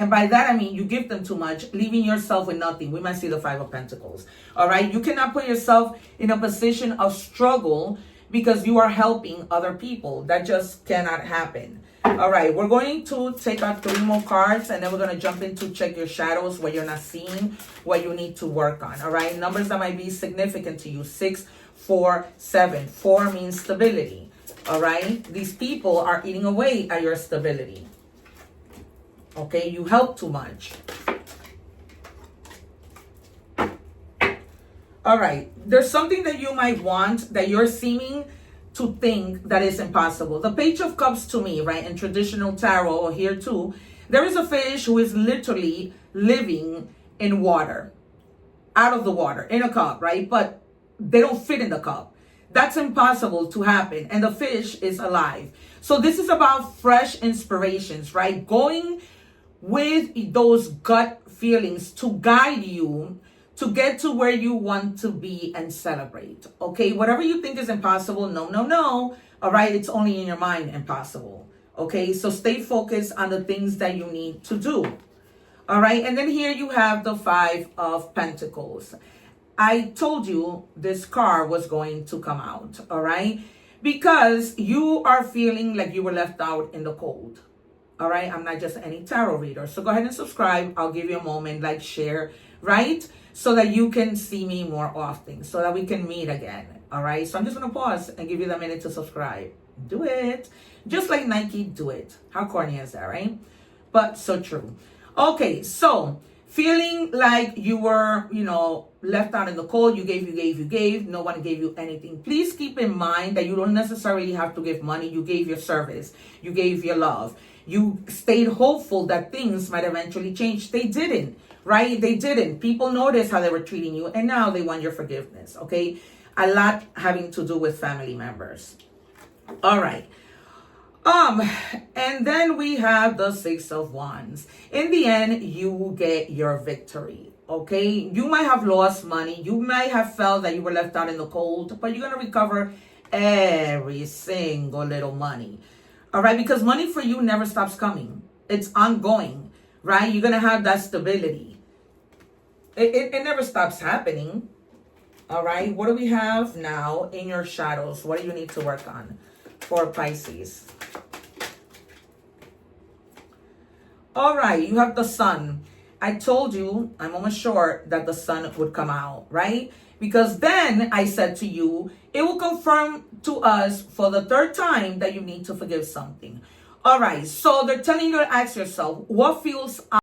And by that, I mean you give them too much, leaving yourself with nothing. We might see the Five of Pentacles. All right. You cannot put yourself in a position of struggle because you are helping other people. That just cannot happen. All right. We're going to take out 3 more cards, and then we're going to jump into check your shadows, what you're not seeing, what you need to work on. All right. Numbers that might be significant to you. 6, 4, 7. 4 means stability. All right. These people are eating away at your stability. Okay, you help too much. All right, there's something that you might want that you're seeming to think that is impossible. The Page of Cups to me, right, in traditional tarot, or here too, there is a fish who is literally living in water, out of the water, in a cup, right? But they don't fit in the cup. That's impossible to happen. And the fish is alive. So this is about fresh inspirations, right? Going with those gut feelings to guide you to get to where you want to be and celebrate. Okay, whatever you think is impossible, no. All right, it's only in your mind impossible. Okay, so stay focused on the things that you need to do. All right, and then here you have the 5 of Pentacles. I told you this card was going to come out. All right, because you are feeling like you were left out in the cold. All right, I'm not just any tarot reader. So go ahead and subscribe. I'll give you a moment, like, share, right? So that you can see me more often, so that we can meet again. All right, so I'm just going to pause and give you the minute to subscribe. Do it. Just like Nike, do it. How corny is that, right? But so true. Okay, so feeling like you were, left out in the cold, you gave, no one gave you anything. Please keep in mind that you don't necessarily have to give money. You gave your service. You gave your love. You stayed hopeful that things might eventually change. They didn't, right? They didn't. People noticed how they were treating you, and now they want your forgiveness, okay? A lot having to do with family members. All right. And then we have the 6 of Wands. In the end, you get your victory, okay? You might have lost money. You might have felt that you were left out in the cold, but you're going to recover every single little money. All right, because money for you never stops coming. It's ongoing, right? You're going to have that stability. It never stops happening. All right, what do we have now in your shadows? What do you need to work on for Pisces? All right, you have the Sun. I told you, I'm almost sure that the Sun would come out, right? Because then I said to you, it will confirm to us for the 3rd time that you need to forgive something. All right, so they're telling you to ask yourself, what feels